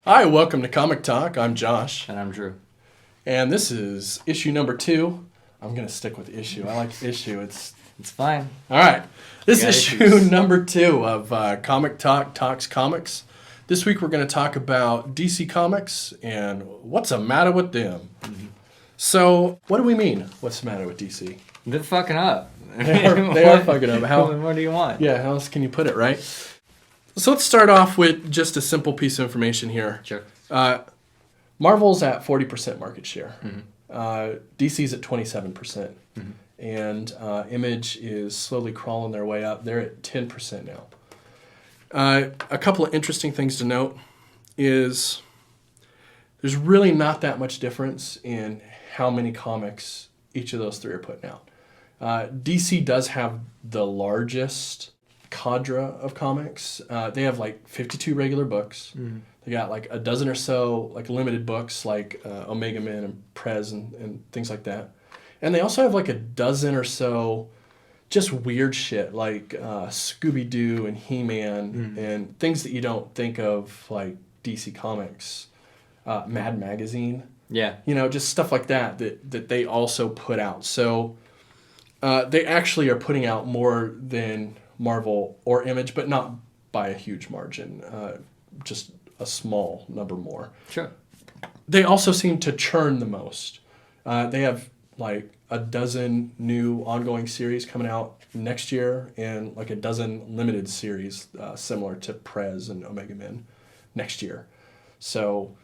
Hi, welcome to Comic Talk. I'm Josh. And I'm Drew. And this is issue number 2. I'm going to stick with issue. I like issue. It's fine. All right. This is issue issues. number 2 of Comic Talk Talks Comics. This week we're going to talk about DC Comics and what's the matter with them. Mm-hmm. So, what do we mean? What's the matter with DC? They're fucking up. They are fucking up. How? What do you want? Yeah, how else can you put it, right? So let's start off with just a simple piece of information here. Sure. Marvel's at 40% market share. Mm-hmm. DC's at 27%. Mm-hmm. And Image is slowly crawling their way up. They're at 10% now. A couple of interesting things to note is there's really not that much difference in how many comics each of those three are putting out. DC does have the largest cadre of comics. They have like 52 regular books. Mm-hmm. They got like a dozen or so like limited books like Omega Men and Prez and things like that. And they also have like a dozen or so just weird shit like Scooby-Doo and He-Man and things that you don't think of like DC Comics. Mad Magazine. Yeah. You know, just stuff like that they also put out. So they actually are putting out more than Marvel or Image, but not by a huge margin, just a small number more. Sure. They also seem to churn the most. They have like a dozen new ongoing series coming out next year and like a dozen limited series similar to Prez and Omega Men next year. So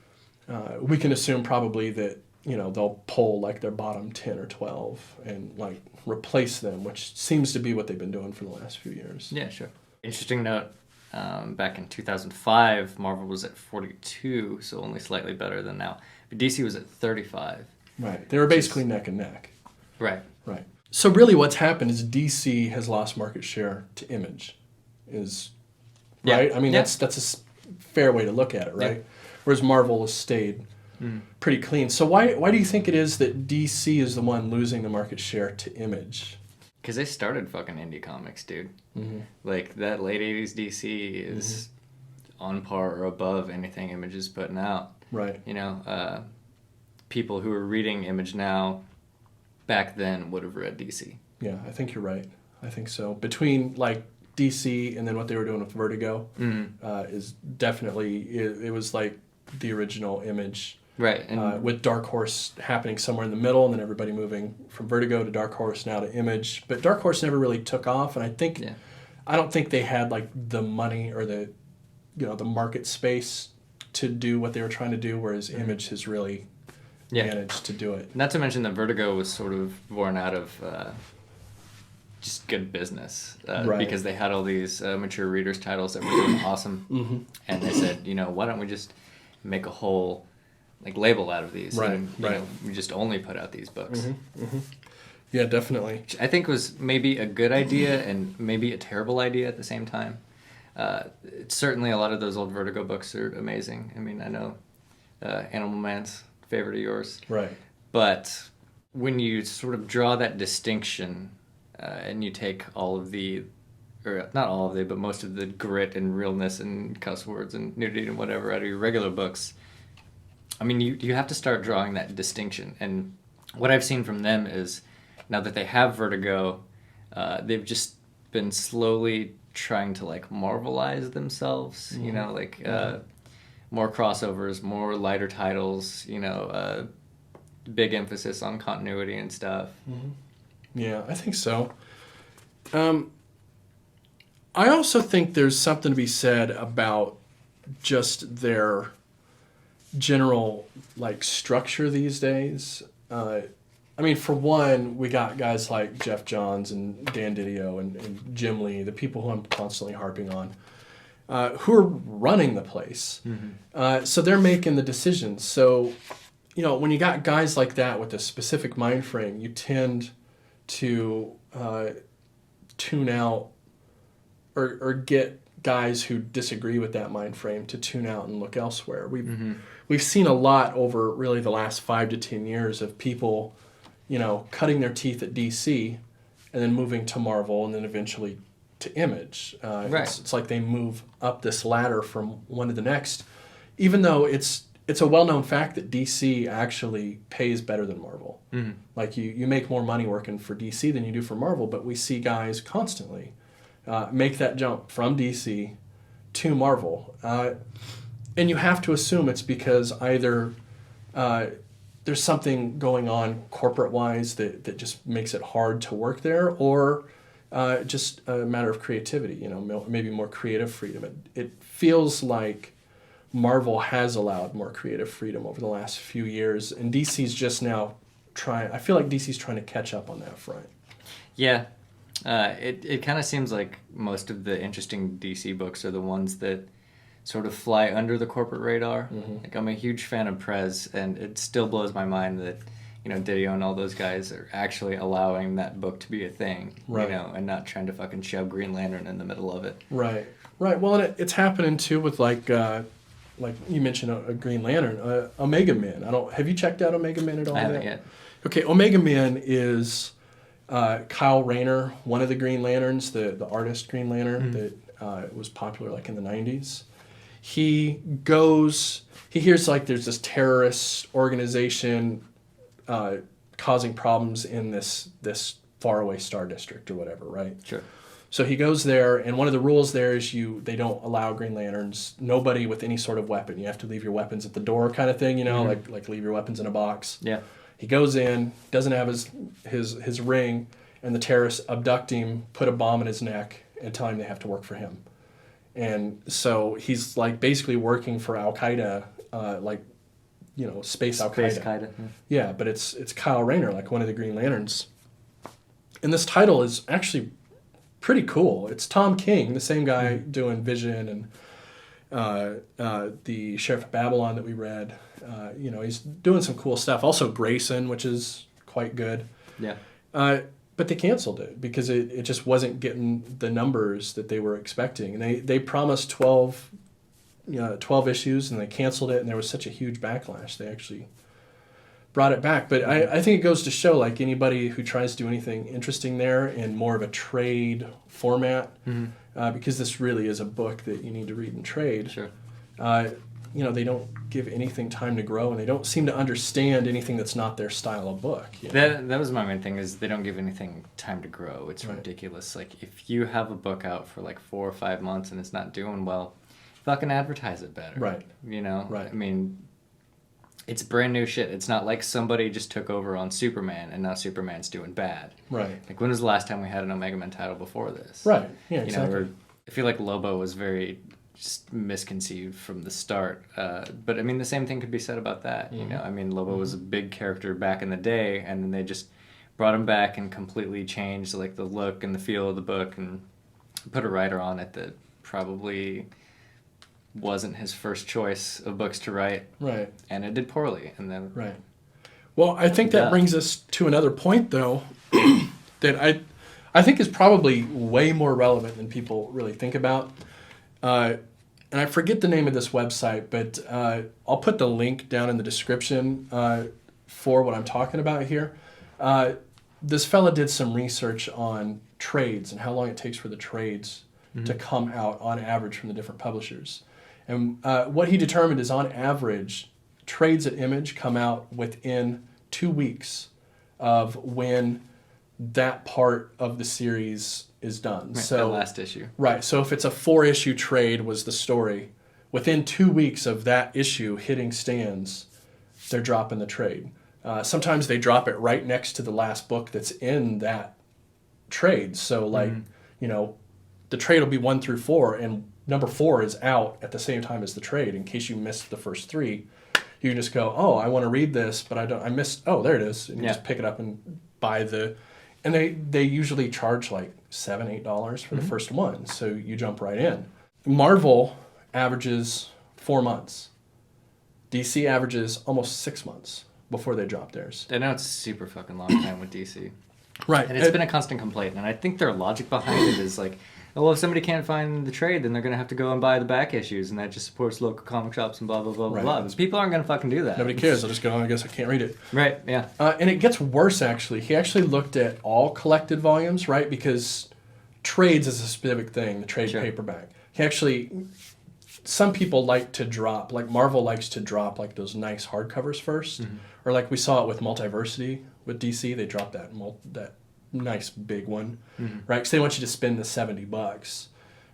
we can assume probably that, you know, they'll pull like their bottom 10 or 12 and like replace them, which seems to be what they've been doing for the last few years. Yeah, sure. Interesting note, back in 2005, Marvel was at 42, so only slightly better than now. But DC was at 35. Right. They were basically neck and neck. Right. Right. So really what's happened is DC has lost market share to Image. Right? I mean, that's a fair way to look at it, right? Yeah. Whereas Marvel has stayed pretty clean. So why do you think it is that DC is the one losing the market share to Image? Because they started fucking indie comics, dude. Mm-hmm. Like, that late 80s DC is on par or above anything Image is putting out. Right. You know, people who are reading Image now, back then, would have read DC. Yeah, I think you're right. I think so. Between, like, DC and then what they were doing with Vertigo is definitely, it was like the original Image. Right. And with Dark Horse happening somewhere in the middle and then everybody moving from Vertigo to Dark Horse now to Image. But Dark Horse never really took off, and I don't think they had like the money or the market space to do what they were trying to do, whereas Image has really managed to do it. Not to mention that Vertigo was sort of born out of just good business because they had all these mature readers titles that were doing awesome, and they said, you know, why don't we just make a whole like label out of these, and you know, we just only put out these books. Yeah, definitely. Which I think was maybe a good idea and maybe a terrible idea at the same time. Certainly a lot of those old Vertigo books are amazing. I mean, I know Animal Man's favorite of yours. Right. But when you sort of draw that distinction and you take all of the, or not all of the, but most of the grit and realness and cuss words and nudity and whatever out of your regular books, I mean, you have to start drawing that distinction. And what I've seen from them is, now that they have Vertigo, they've just been slowly trying to like Marvelize themselves, you know, like more crossovers, more lighter titles, you know, big emphasis on continuity and stuff. Yeah, I think so. I also think there's something to be said about just their general like structure these days. I mean, for one, we got guys like Jeff Johns and Dan Didio and Jim Lee, the people who I'm constantly harping on, who are running the place. So they're making the decisions. So, you know, when you got guys like that with a specific mind frame, you tend to tune out or get guys who disagree with that mind frame to tune out and look elsewhere. We've seen a lot over really the last 5 to 10 years of people, you know, cutting their teeth at DC and then moving to Marvel and then eventually to Image. It's like they move up this ladder from one to the next. even though it's a well-known fact that DC actually pays better than Marvel. Mm-hmm. Like you make more money working for DC than you do for Marvel, but we see guys constantly make that jump from DC to Marvel. And you have to assume it's because either there's something going on corporate-wise that just makes it hard to work there, or just a matter of creativity, maybe more creative freedom. It feels like Marvel has allowed more creative freedom over the last few years, and DC's just now I feel like DC's trying to catch up on that front. Yeah. It kind of seems like most of the interesting DC books are the ones that sort of fly under the corporate radar. Mm-hmm. Like, I'm a huge fan of Prez, and it still blows my mind that, Didio and all those guys are actually allowing that book to be a thing, right. And not trying to fucking shove Green Lantern in the middle of it. Right. Well, and it's happening too with like you mentioned a Green Lantern, Omega Men. Have you checked out Omega Men at all? I haven't yet. Okay, Omega Men is Kyle Rayner, one of the Green Lanterns, the artist Green Lantern that was popular like in the 90s. He hears like there's this terrorist organization causing problems in this faraway star district or whatever, right? Sure. So he goes there, and one of the rules there is they don't allow Green Lanterns, nobody with any sort of weapon. You have to leave your weapons at the door kind of thing, like leave your weapons in a box. Yeah. He goes in, doesn't have his ring, and the terrorists abduct him, put a bomb in his neck, and tell him they have to work for him. And so he's like basically working for Al-Qaeda, Space Al-Qaeda. Space Qaeda. Yeah, but it's Kyle Rayner, like one of the Green Lanterns. And this title is actually pretty cool. It's Tom King, the same guy doing Vision and the Sheriff of Babylon that we read. He's doing some cool stuff. Also Grayson, which is quite good. Yeah. But they canceled it because it just wasn't getting the numbers that they were expecting. And they promised 12 issues, and they canceled it, and there was such a huge backlash. They actually brought it back. But I think it goes to show, like, anybody who tries to do anything interesting there in more of a trade format, because this really is a book that you need to read in trade. Sure. They don't give anything time to grow, and they don't seem to understand anything that's not their style of book. That was my main thing, is they don't give anything time to grow. It's ridiculous. Like, if you have a book out for like 4 or 5 months and it's not doing well, fucking advertise it better. Right. Right. I mean, it's brand new shit. It's not like somebody just took over on Superman and now Superman's doing bad. Right. Like, when was the last time we had an Omega Men title before this? Right. Yeah, exactly. I feel like Lobo was very just misconceived from the start. But I mean, the same thing could be said about that. I mean, Lobo was a big character back in the day, and then they just brought him back and completely changed like the look and the feel of the book, and put a writer on it that probably wasn't his first choice of books to write. Right. And it did poorly. And then right. Well, I think that brings us to another point, though, that I think is probably way more relevant than people really think about. And I forget the name of this website, but I'll put the link down in the description for what I'm talking about here. This fella did some research on trades and how long it takes for the trades to come out on average from the different publishers. And what he determined is, on average, trades at Image come out within 2 weeks of when that part of the series is done. Right, so that last issue. Right. So if it's a 4-issue trade was the story, within 2 weeks of that issue hitting stands, they're dropping the trade. Sometimes they drop it right next to the last book that's in that trade. So the trade will be 1 through 4, and number 4 is out at the same time as the trade. In case you missed the first 3, you can just go, oh, I want to read this, but I missed, oh, there it is. And you just pick it up and buy and they usually charge like $7, $8 for the first one. So you jump right in. Marvel averages 4 months. DC averages almost 6 months before they drop theirs. I know it's a super fucking long time with DC. Right. And it's been a constant complaint. And I think their logic behind it is like, well, if somebody can't find the trade, then they're going to have to go and buy the back issues, and that just supports local comic shops and blah, blah, blah, blah. But people aren't going to fucking do that. Nobody cares. They'll just go, oh, I guess I can't read it. Right, yeah. And it gets worse, actually. He actually looked at all collected volumes, right? Because trades is a specific thing, the trade paperback. He actually some people like to drop, like Marvel likes to drop like those nice hardcovers first, or like we saw it with Multiversity with DC. They dropped that nice big one, right? Because they want you to spend the $70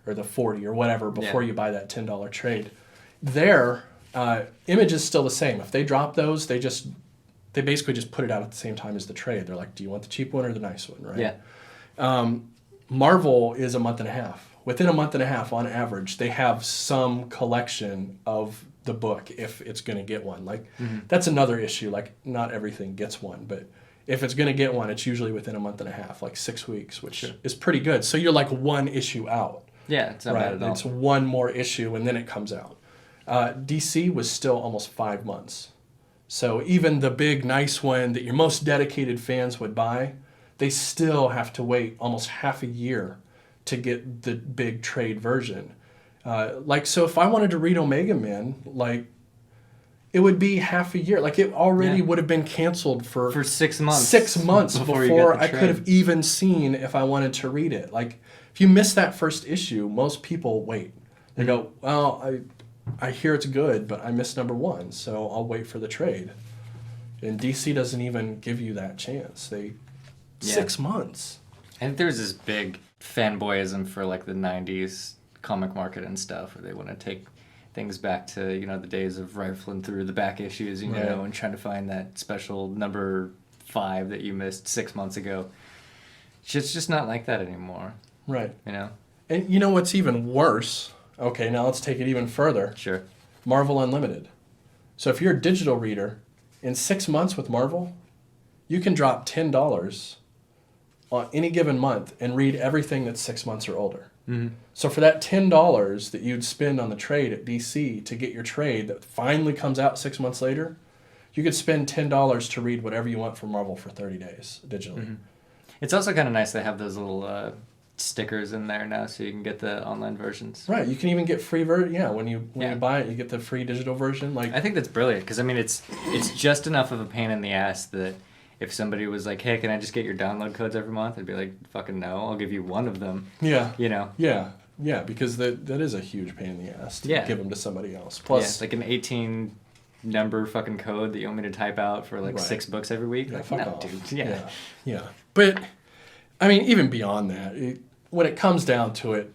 or the 40 or whatever before you buy that $10 trade. Their Image is still the same. If they drop those, they basically just put it out at the same time as the trade. They're like, do you want the cheap one or the nice one, right? Yeah. Marvel is a month and a half. Within a month and a half, on average, they have some collection of the book if it's going to get one. Like, that's another issue. Like, not everything gets one, but if it's going to get one, it's usually within a month and a half, like 6 weeks, which is pretty good. So you're like one issue out. Yeah, it's not bad at all. It's one more issue, and then it comes out. DC was still almost 5 months. So even the big, nice one that your most dedicated fans would buy, they still have to wait almost half a year to get the big trade version. So if I wanted to read Omega Men, like, it would be half a year. Like, it already would have been canceled for 6 months. 6 months before before I could have even seen if I wanted to read it. Like, if you miss that first issue, most people wait. They go, well, I hear it's good, but I missed number 1, so I'll wait for the trade. And DC doesn't even give you that chance. 6 months. I think there's this big fanboyism for like the 90s comic market and stuff, where they want to take things back to, you know, the days of rifling through the back issues, you know, and trying to find that special number 5 that you missed 6 months ago. It's just not like that anymore. Right. You know? And you know what's even worse? Okay, now let's take it even further. Sure. Marvel Unlimited. So if you're a digital reader, in 6 months with Marvel, you can drop $10 on any given month and read everything that's 6 months or older. So for that $10 that you'd spend on the trade at DC to get your trade that finally comes out 6 months later, you could spend $10 to read whatever you want from Marvel for 30 days digitally. It's also kind of nice they have those little stickers in there now, so you can get the online versions. Right, you can even get free when you buy it, you get the free digital version. Like, I think that's brilliant, because I mean it's just enough of a pain in the ass that if somebody was like, hey, can I just get your download codes every month? I'd be like, fucking no, I'll give you one of them. Yeah. You know? Yeah, because that is a huge pain in the ass to give them to somebody else. Plus, it's like an 18 number fucking code that you want me to type out for like 6 books every week. Yeah, like, fuck no, off. Dude. Yeah. But, I mean, even beyond that, when it comes down to it,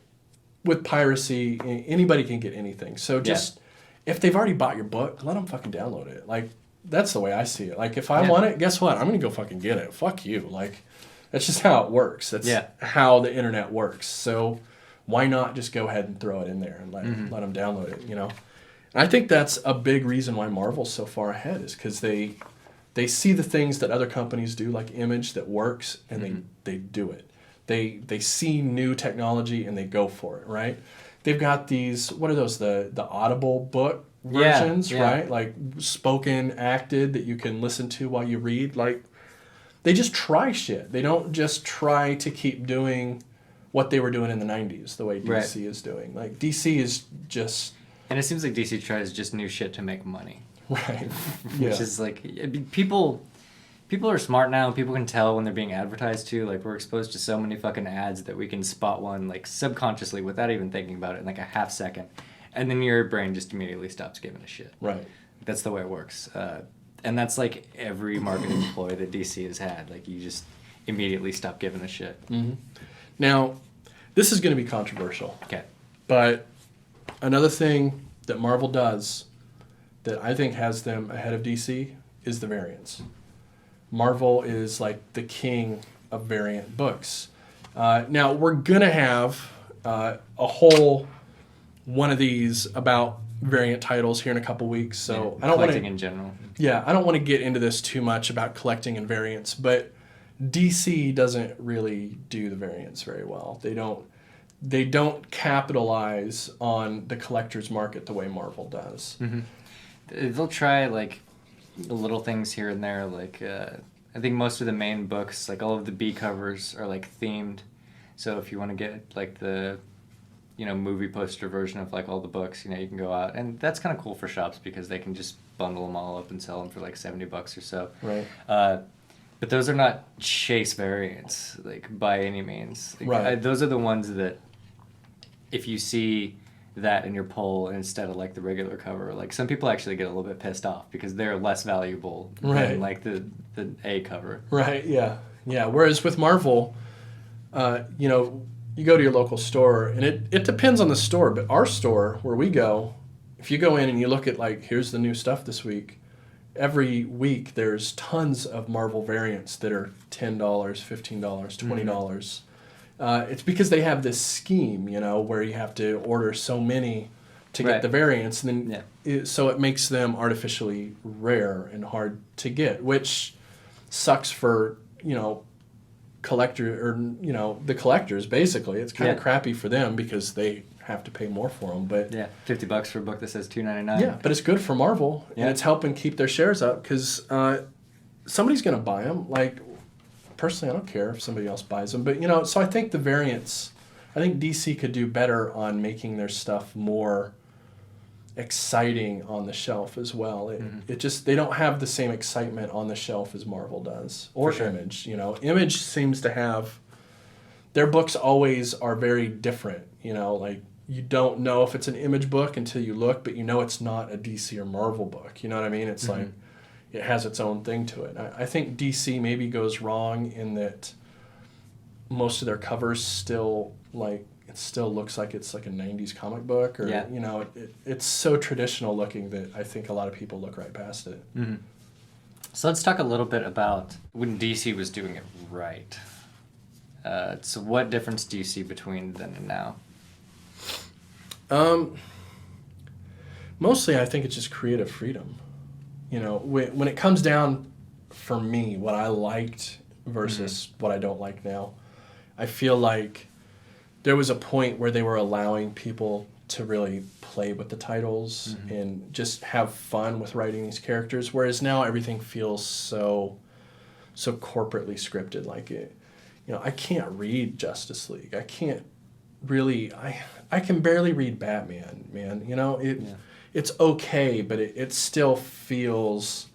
with piracy, anybody can get anything. So just, if they've already bought your book, let them fucking download it. Like, that's the way I see it. Like, if I want it, guess what? I'm going to go fucking get it. Fuck you. Like, that's just how it works. That's how the internet works. So why not just go ahead and throw it in there and let them download it, you know? And I think that's a big reason why Marvel's so far ahead, is because they see the things that other companies do, like Image, that works, and they do it. They see new technology and they go for it, right? They've got these, what are those, the Audible book versions, right? Like spoken, acted, that you can listen to while you read. Like, they just try shit. They don't just try to keep doing what they were doing in the 90s, the way DC is doing. Like, DC is just... And it seems like DC tries just new shit to make money. Right. Which is like, people are smart now. People can tell when they're being advertised to. Like, we're exposed to so many fucking ads that we can spot one, like, subconsciously without even thinking about it in like a half second. And then your brain just immediately stops giving a shit. Right. That's the way it works. And that's like every marketing employee that DC has had. Like, you just immediately stop giving a shit. Now, this is going to be controversial. Okay. But another thing that Marvel does that I think has them ahead of DC is the variants. Marvel is like the king of variant books. Now, we're going to have a whole one of these about variant titles here in a couple weeks. So I don't want to... Collecting in general. Yeah, I don't want to get into this too much about collecting and variants, but DC doesn't really do the variants very well. They don't capitalize on the collector's market the way Marvel does. They'll try like little things here and there. Like I think most of the main books, like all of the B covers, are like themed. So if you want to get like the movie poster version of like all the books, you can go out, and that's kind of cool for shops because they can just bundle them all up and sell them for like $70 or so. Right. But those are not chase variants, like by any means. Like, right. Those are the ones that if you see that in your pull instead of like the regular cover. Like some people actually get a little bit pissed off because they're less valuable Right. than like the A cover. Right. Yeah. Yeah. Whereas with Marvel, you know, you go to your local store, and it depends on the store. But our store, where we go, if you go in and you look at like, here's the new stuff this week. Every week there's tons of Marvel variants that are $10, $15, $20. It's because they have this scheme, you know, where you have to order so many to get Right. the variants, and then so it makes them artificially rare and hard to get, which sucks for, you know, collector, or you know, the collectors. Basically, it's kind of crappy for them because they have to pay more for them. But Yeah, $50 for a book that says $2.99. yeah, but it's good for Marvel, Yeah. and it's helping keep their shares up because somebody's going to buy them. Like, personally, I don't care if somebody else buys them, but you know, so I think the variants, I think DC could do better on making their stuff more exciting on the shelf as well. It just, they don't have the same excitement on the shelf as Marvel does, or For sure. Image. You know, Image seems to have, their books always are very different. You know, like, you don't know if it's an Image book until you look, but you know it's not a DC or Marvel book. You know what I mean? It's like, it has its own thing to it. I think DC maybe goes wrong in that most of their covers still, like, it still looks like it's like a 90s comic book, or, you know, it's so traditional looking that I think a lot of people look right past it. So let's talk a little bit about when DC was doing it right. So what difference do you see between then and now? Mostly I think it's just creative freedom. You know, when it comes down, for me, what I liked versus what I don't like now, I feel like there was a point where they were allowing people to really play with the titles and just have fun with writing these characters, whereas now everything feels so corporately scripted. Like, it, you know, I can't read Justice League. I can't really, I can barely read Batman, man. You know, it's okay, but it still feels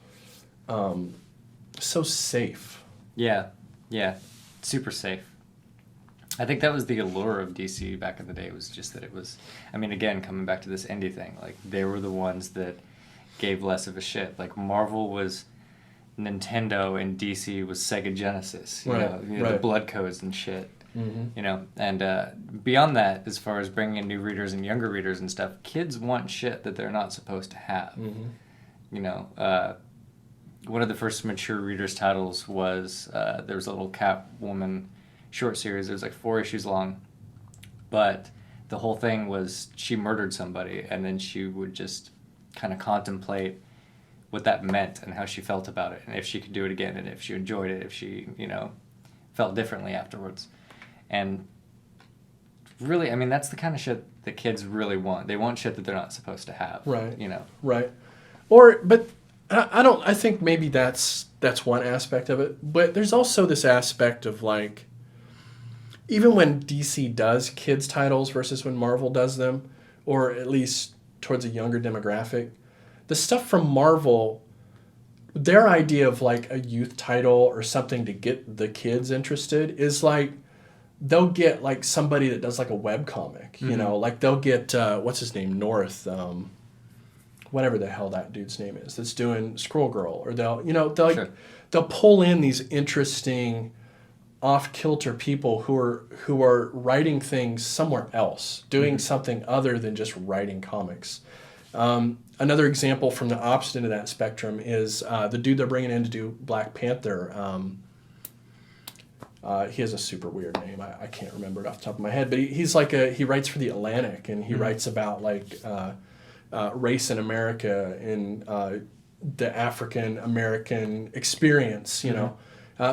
so safe. Yeah, super safe. I think that was the allure of DC back in the day, was just that it was, I mean, again, coming back to this indie thing, like, they were the ones that gave less of a shit. Like, Marvel was Nintendo and DC was Sega Genesis, you know, the blood codes and shit. You know, and beyond that, as far as bringing in new readers and younger readers and stuff, kids want shit that they're not supposed to have. You know, one of the first mature readers' titles was, there was a little Catwoman short series. It was like 4 issues long, but the whole thing was she murdered somebody, and then she would just kind of contemplate what that meant and how she felt about it, and if she could do it again, and if she enjoyed it, if she, you know, felt differently afterwards. And really, I mean, that's the kind of shit that kids really want. They want shit that they're not supposed to have. Right. You know. Right. But I think maybe that's one aspect of it. But there's also this aspect of, like, even when DC does kids titles versus when Marvel does them, or at least towards a younger demographic, the stuff from Marvel, their idea of like a youth title or something to get the kids interested is like, they'll get like somebody that does like a webcomic, you know, like they'll get, what's his name, North, whatever the hell that dude's name is, that's doing Squirrel Girl, or they'll pull in these interesting off-kilter people who are writing things somewhere else, doing something other than just writing comics. Another example from the opposite end of that spectrum is the dude they're bringing in to do Black Panther. He has a super weird name. I can't remember it off the top of my head, but he's like he writes for the Atlantic, and he writes about like race in America and the African American experience, you know.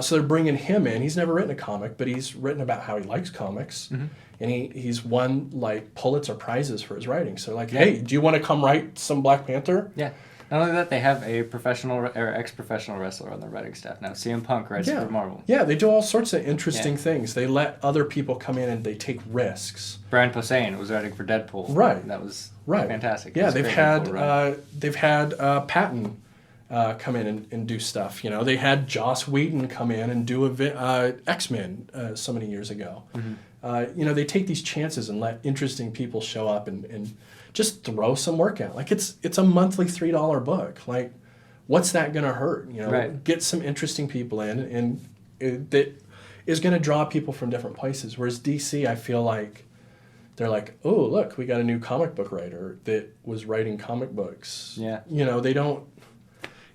So they're bringing him in. He's never written a comic, but he's written about how he likes comics, and he's won like Pulitzer prizes for his writing. So like, hey, do you want to come write some Black Panther? Yeah. Not only that, they have a professional or ex-professional wrestler on their writing staff now. CM Punk writes for Marvel. Yeah, they do all sorts of interesting things. They let other people come in and they take risks. Brian Posehn was writing for Deadpool. Right. That was right. fantastic. Yeah, they've had Patton come in and do stuff. You know, they had Joss Whedon come in and do X-Men so many years ago. You know, they take these chances and let interesting people show up and just throw some work out. Like it's a monthly $3 book. Like, what's that gonna hurt? You know, Right. get some interesting people in, and that is gonna draw people from different places. Whereas DC, I feel like they're like, oh look, we got a new comic book writer that was writing comic books. Yeah. You know, they don't.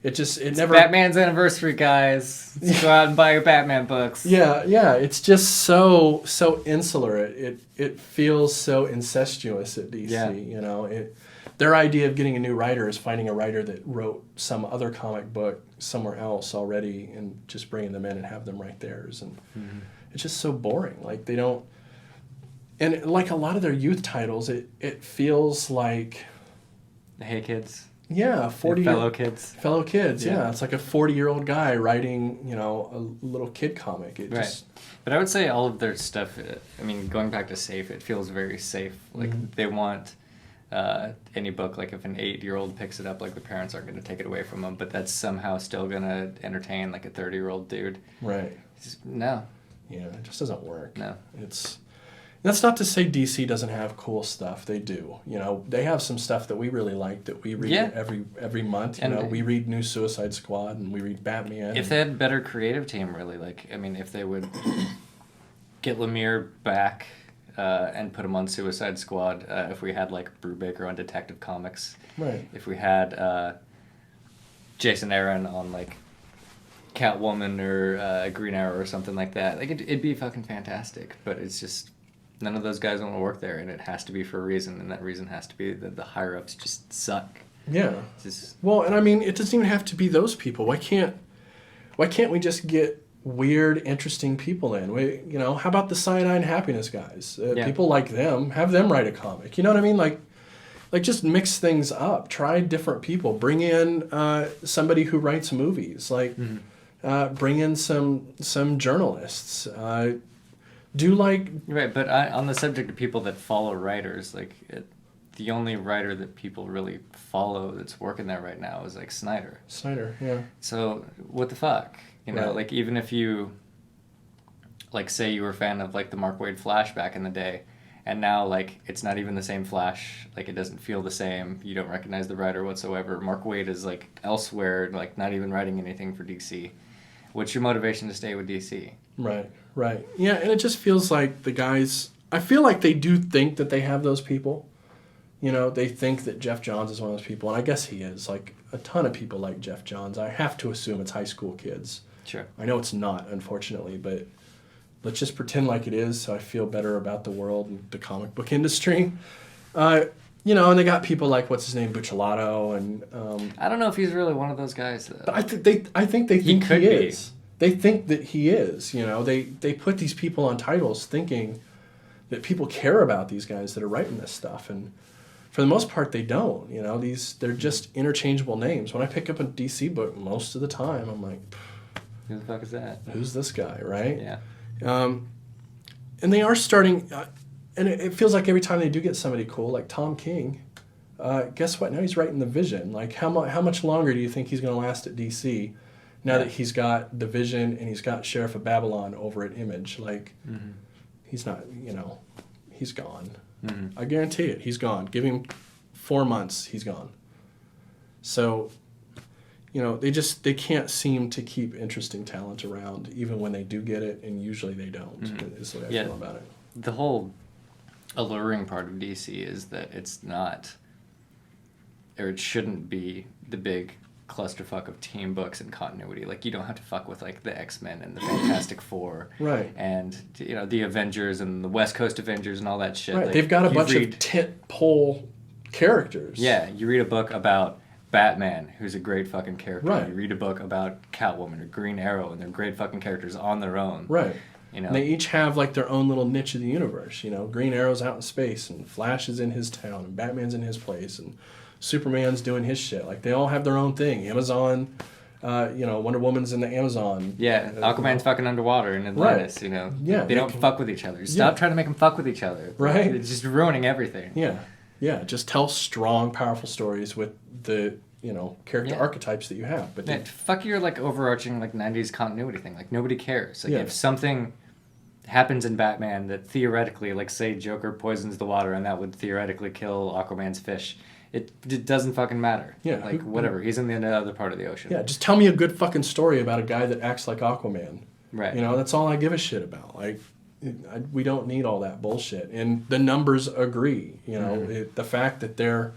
It never. Batman's anniversary, guys. Let's go out and buy your Batman books. Yeah. It's just so insular. It feels so incestuous at DC. Yeah. You know, their idea of getting a new writer is finding a writer that wrote some other comic book somewhere else already and just bringing them in and have them write theirs. And it's just so boring. Like they don't. And like a lot of their youth titles, it feels like. Hey, kids. Yeah, 40 Fellow kids. Fellow kids, Yeah. yeah. It's like a 40-year-old guy writing, you know, a little kid comic. It Right. just But I would say all of their stuff, I mean, going back to safe, it feels very safe. Like, they want any book, like, if an 8-year-old picks it up, like, the parents aren't going to take it away from them, but that's somehow still going to entertain, like, a 30-year-old dude. right. No. Yeah, it just doesn't work. No. That's not to say DC doesn't have cool stuff. They do. You know, they have some stuff that we really like that we read Yeah. every month. You And know, we read New Suicide Squad and we read Batman. If they had a better creative team, really, like, I mean, if they would get Lemire back and put him on Suicide Squad, if we had, like, Brubaker on Detective Comics, right. if we had Jason Aaron on, like, Catwoman or Green Arrow or something like that, like, it'd be fucking fantastic, but it's just... None of those guys want to work there, and it has to be for a reason, and that reason has to be that the higher-ups just suck. Yeah. It's just, Well, and I mean, it doesn't even have to be those people. Why can't we just get weird, interesting people in? You know, how about the Cyanide and Happiness guys? Yeah. People like them, have them write a comic. You know what I mean? Like just mix things up. Try different people. Bring in somebody who writes movies. Like, bring in some journalists. Do like right, but on the subject of people that follow writers, like, the only writer that people really follow that's working there right now is, like, Snyder. Snyder, yeah. So, what the fuck? You know, Right. like, even if you, like, say you were a fan of, like, the Mark Waid Flash back in the day, and now, like, it's not even the same Flash, like, it doesn't feel the same, you don't recognize the writer whatsoever. Mark Waid is, like, elsewhere, like, not even writing anything for DC. What's your motivation to stay with DC? Right. Yeah, and it just feels like the guys, I feel like they do think that they have those people. You know, they think that Jeff Johns is one of those people, and I guess he is. Like, a ton of people like Jeff Johns. I have to assume it's high school kids. Sure. I know it's not, unfortunately, but let's just pretend like it is so I feel better about the world and the comic book industry. You know, and they got people like, what's his name, Buccellato, and... I don't know if he's really one of those guys, though. I think they think could he be. is. They think that he is. You know, they put these people on titles thinking that people care about these guys that are writing this stuff, and for the most part, they don't. You know, they're just interchangeable names. When I pick up a DC book, most of the time, I'm like, Who the fuck is that? who's this guy, right? Yeah. And they are starting, and it feels like every time they do get somebody cool, like Tom King, guess what? Now he's writing The Vision. Like, how much longer do you think he's going to last at DC? Now that he's got The Vision and he's got Sheriff of Babylon over at Image, like, he's not, you know, he's gone. I guarantee it, he's gone. Give him 4 months, he's gone. So, you know, they can't seem to keep interesting talent around, even when they do get it, and usually they don't, is the way I feel about it. The whole alluring part of DC is that it's not, or it shouldn't be, the big clusterfuck of team books and continuity. Like, you don't have to fuck with, like, the X-Men and the Fantastic Four. Right. And, you know, the Avengers and the West Coast Avengers and all that shit. Right, Like, they've got a you bunch read- of tent pole characters. Yeah, you read a book about Batman, who's a great fucking character. Right. You read a book about Catwoman or Green Arrow, and they're great fucking characters on their own. Right. You know? And they each have like their own little niche of the universe. You know, Green Arrow's out in space, and Flash is in his town, and Batman's in his place, and Superman's doing his shit. Like, they all have their own thing. Amazon, you know, Wonder Woman's in the Amazon. Yeah, Aquaman's fucking underwater in Atlantis, you know. Yeah, They don't fuck with each other. Stop trying to make them fuck with each other. Right. It's just ruining everything. Yeah. Just tell strong, powerful stories with the, character Yeah. archetypes that you have. But Yeah, fuck your like overarching like 90s continuity thing. Like nobody cares. Like Yeah. if something happens in Batman that theoretically, like say Joker poisons the water and that would theoretically kill Aquaman's fish, it doesn't fucking matter. Yeah, Like whatever. He's in the other part of the ocean. yeah, just tell me a good fucking story about a guy that acts like Aquaman. Right. That's all I give a shit about. Like, we don't need all that bullshit. And the numbers agree. The fact that they're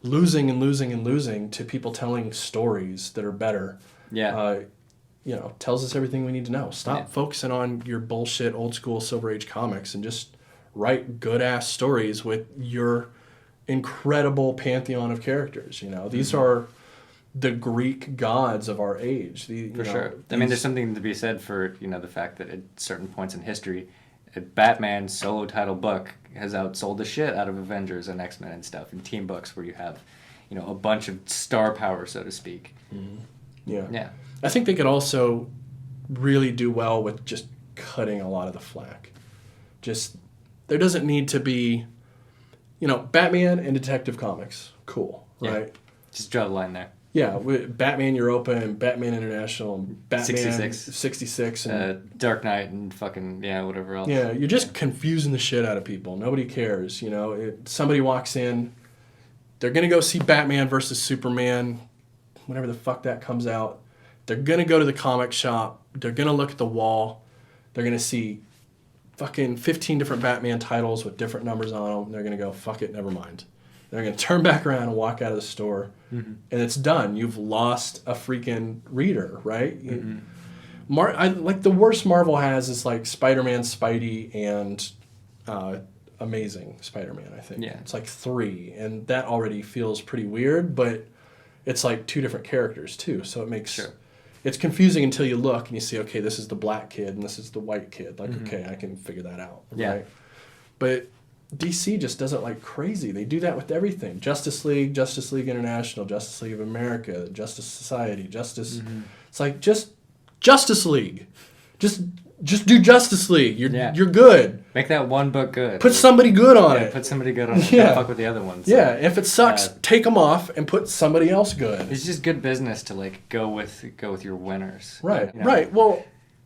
losing and losing and losing to people telling stories that are better. Yeah. Tells us everything we need to know. Stop Yeah. focusing on your bullshit old school Silver Age comics and just write good ass stories with your incredible pantheon of characters. These are the Greek gods of our age. For sure. I mean, there's something to be said for, the fact that at certain points in history, a Batman solo title book has outsold the shit out of Avengers and X-Men and stuff, and team books where you have, a bunch of star power, so to speak. Yeah. Yeah. I think they could also really do well with just cutting a lot of the flack. Just, there doesn't need to be, Batman and Detective Comics. Cool, Yeah. right? Just draw the line there. Yeah, Batman Europa and Batman International and Batman 66 and Dark Knight and fucking, whatever else. yeah, you're just confusing the shit out of people. Nobody cares, somebody walks in, they're going to go see Batman versus Superman, whenever the fuck that comes out. They're going to go to the comic shop, they're going to look at the wall, they're going to see fucking 15 different Batman titles with different numbers on them, and they're going to go, fuck it, never mind. They're going to turn back around and walk out of the store, and it's done. You've lost a freaking reader, right? The worst Marvel has is like Spider-Man, Spidey, and Amazing Spider-Man, I think. Yeah. It's like 3, and that already feels pretty weird, but it's like 2 different characters too, so it makes... Sure. It's confusing until you look and you see, okay, this is the black kid and this is the white kid. Like, okay, I can figure that out, Yeah. right? But DC just does it like crazy. They do that with everything. Justice League International, Justice League of America, Justice Society, It's like, just Justice League. Just do Justice League. You're good. Make that one book good. Put somebody good on it. Put somebody good on it. Yeah. Don't fuck with the other ones. Yeah, if it sucks, take them off and put somebody else good. It's just good business to like go with your winners. Right, right. Well,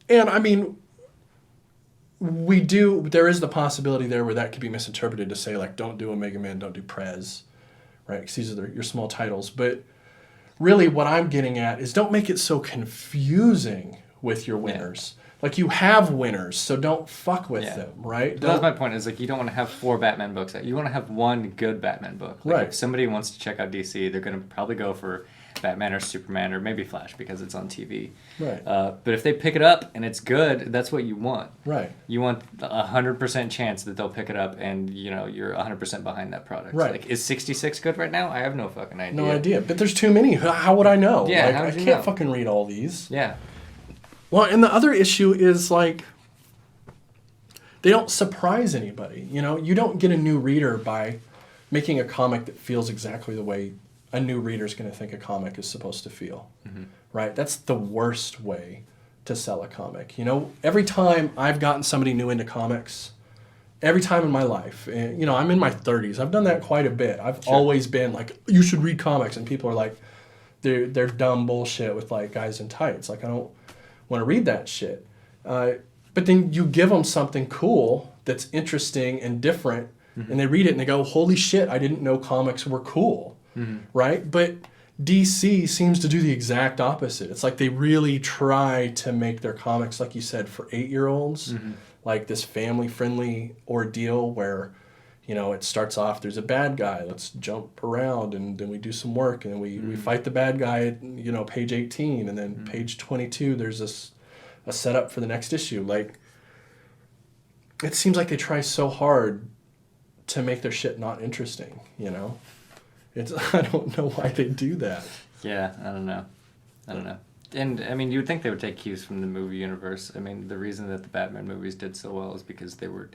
and I mean, there is the possibility there where that could be misinterpreted to say, like, don't do Omega Man, don't do Prez, right? Because these are your small titles. But really what I'm getting at is don't make it so confusing with your winners. Like, you have winners, so don't fuck with them, right? That was my point, is like you don't want to have 4 Batman books. You want to have one good Batman book. Like, Right. If somebody wants to check out DC, they're going to probably go for Batman or Superman or maybe Flash because it's on TV. Right. But if they pick it up and it's good, that's what you want. Right. You want 100% chance that they'll pick it up and, you're 100% behind that product. Right. Like, is 66 good right now? I have no fucking idea. No idea. But there's too many. How would I know? Yeah, like, how I would you can't know? fucking read all these. Yeah. Well, and the other issue is, like, they don't surprise anybody. You don't get a new reader by making a comic that feels exactly the way a new reader's going to think a comic is supposed to feel. Right? That's the worst way to sell a comic. Every time I've gotten somebody new into comics, every time in my life, and, I'm in my 30s, I've done that quite a bit. I've always been like, you should read comics, and people are like, they're dumb bullshit with, like, guys in tights. Like, I don't want to read that shit. But then you give them something cool that's interesting and different, and they read it and they go, holy shit, I didn't know comics were cool, right? But DC seems to do the exact opposite. It's like they really try to make their comics, like you said, for 8-year-olds, like this family-friendly ordeal where, it starts off, there's a bad guy, let's jump around, and then we do some work, and then we fight the bad guy at, page 18, and then page 22, there's a setup for the next issue. Like, it seems like they try so hard to make their shit not interesting, I don't know why they do that. Yeah, I don't know. And, I mean, you would think they would take cues from the movie universe. I mean, the reason that the Batman movies did so well is because they were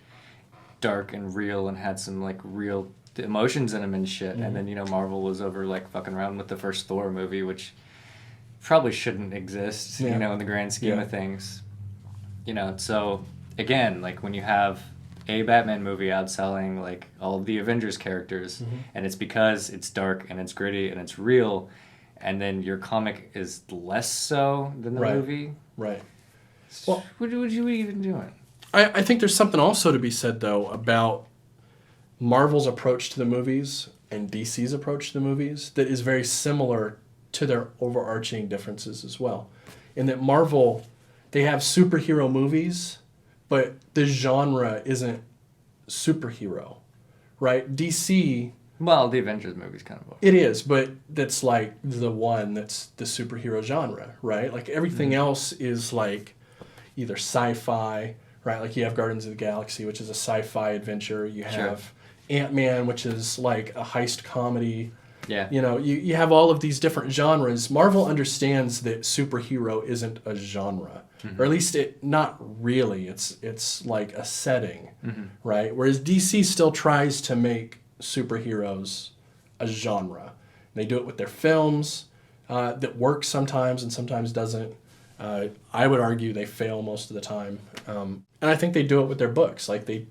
dark and real and had some, like, real emotions in them and shit. And then, Marvel was over, like, fucking around with the first Thor movie, which probably shouldn't exist, in the grand scheme of things. So, again, like, when you have a Batman movie outselling, like, all of the Avengers characters, and it's because it's dark and it's gritty and it's real, and then your comic is less so than the Right. movie. Right. Well, What would you even doing? I think there's something also to be said, though, about Marvel's approach to the movies and DC's approach to the movies that is very similar to their overarching differences as well. In that Marvel, they have superhero movies, but the genre isn't superhero, right? DC, Well, the Avengers movie's kind of. it is, but that's like the one that's the superhero genre, right? Like everything else is like either sci-fi, right? Like you have Guardians of the Galaxy, which is a sci-fi adventure. You have Ant-Man, which is like a heist comedy. Yeah. You know, you have all of these different genres. Marvel understands that superhero isn't a genre, or at least it not really. It's like a setting, right? Whereas DC still tries to make superheroes a genre. They do it with their films that work sometimes and sometimes doesn't. I would argue they fail most of the time, and I think they do it with their books. Like they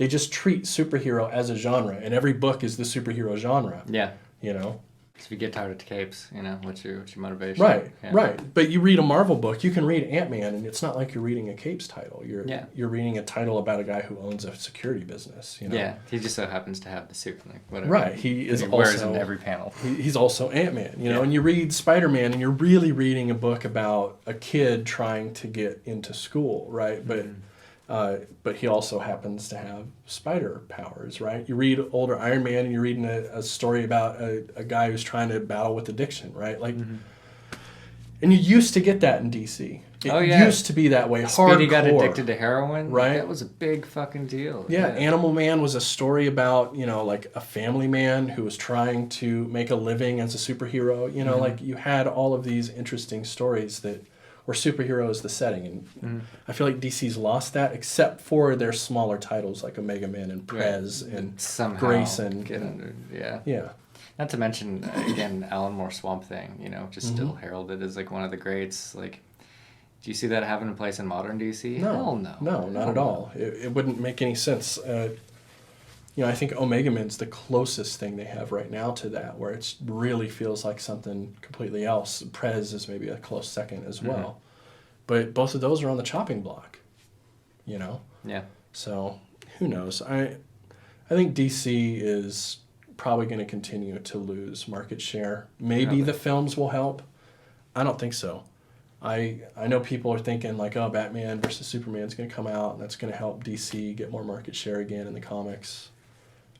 just treat superhero as a genre, and every book is the superhero genre. Yeah. You know. So if you get tired of capes, you know, what's your motivation? Right, Yeah. right. But you read a Marvel book, you can read Ant-Man, and it's not like you're reading a Capes title. You're reading a title about a guy who owns a security business. You know. Yeah, he just so happens to have the suit, like whatever. Right. He is wears also in every panel. he's also Ant-Man. You know, Yeah. and you read Spider-Man, and you're really reading a book about a kid trying to get into school, right? But he also happens to have spider powers, right? You read older Iron Man, and you're reading a story about a guy who's trying to battle with addiction, right? Like, and you used to get that in DC. It used to be that way. Speedy Hardcore. got addicted to heroin. Right. That was a big fucking deal. Yeah, Animal Man was a story about, you know, like a family man who was trying to make a living as a superhero. You know, like you had all of these interesting stories that where superhero is the setting. And I feel like DC's lost that, except for their smaller titles like Omega Man and Prez and somehow Grayson. get under. Yeah. Yeah. Not to mention again Alan Moore Swamp Thing. You know, just still heralded as like one of the greats. Like, do you see that having a place in modern DC? No. Hell no. No, not at all. It wouldn't make any sense. You know, I think Omega Man's the closest thing they have right now to that, where it really feels like something completely else. Prez is maybe a close second as well. But both of those are on the chopping block, you know? Yeah. So, who knows? I think DC is probably going to continue to lose market share. Maybe the films will help. I don't think so. I know people are thinking like, oh, Batman versus Superman is going to come out and that's going to help DC get more market share again in the comics.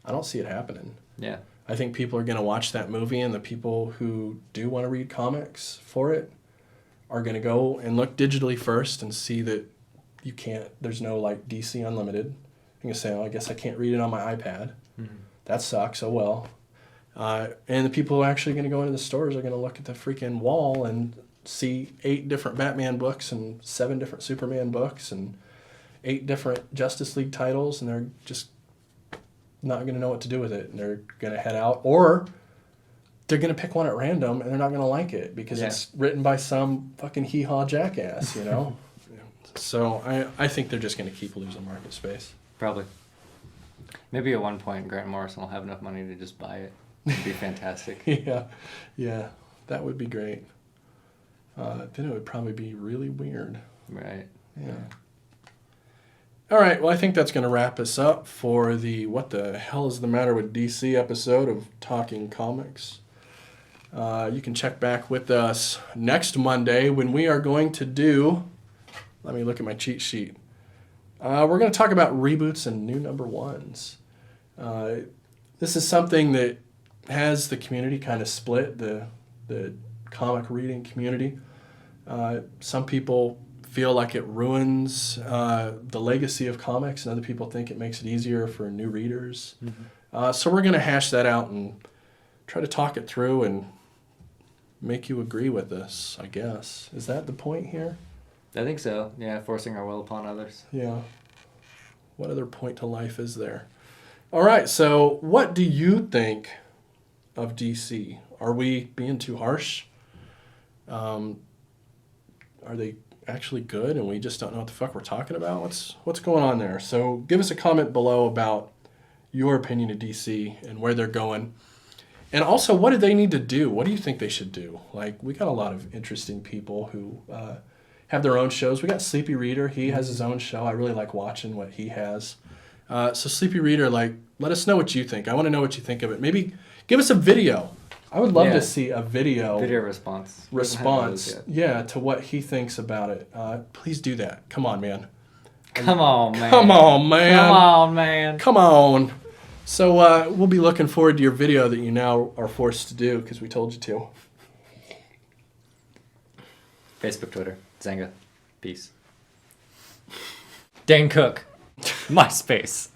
I don't see it happening. Yeah. I think people are going to watch that movie, and the people who do want to read comics for it are going to go and look digitally first and see that you can't, there's no like DC Unlimited. You're going to say, oh, I guess I can't read it on my iPad. That sucks. Oh, well. And the people who are actually going to go into the stores are going to look at the freaking wall and see 8 different Batman books and 7 different Superman books and 8 different Justice League titles, and they're just not going to know what to do with it, and they're going to head out, or they're going to pick one at random and they're not going to like it because it's written by some fucking hee-haw jackass, you know? So I think they're just going to keep losing market space. Probably. Maybe at one point Grant Morrison will have enough money to just buy it. It'd be fantastic. Yeah, that would be great. Then it would probably be really weird. Right. Yeah. All right, well, I think that's going to wrap us up for the What the Hell is the Matter with DC episode of Talking Comics. You can check back with us next Monday when we are going to do, let me look at my cheat sheet. We're going to talk about reboots and new number ones. This is something that has the community kind of split, the comic reading community. Some people feel like it ruins the legacy of comics, and other people think it makes it easier for new readers. So we're going to hash that out and try to talk it through and make you agree with us, I guess. Is that the point here? I think so. Yeah, forcing our will upon others. Yeah. What other point to life is there? All right, so what do you think of DC? Are we being too harsh? Are they actually good and we just don't know what the fuck we're talking about? What's going on there? So give us a comment below about your opinion of DC and where they're going. And also, what do they need to do? What do you think they should do? Like, we got a lot of interesting people who have their own shows. We got Sleepy Reader. He has his own show. I really like watching what he has. So Sleepy Reader, like, let us know what you think. I want to know what you think of it. Maybe give us a video. I would love Yeah. to see a video response. We haven't had those yet. yeah, to what he thinks about it. Please do that. Come on, man. Come on, man. Come on, man. Come on, man. Come on. So we'll be looking forward to your video that you now are forced to do because we told you to. Facebook, Twitter, Zanga. Peace. Dane Cook. MySpace.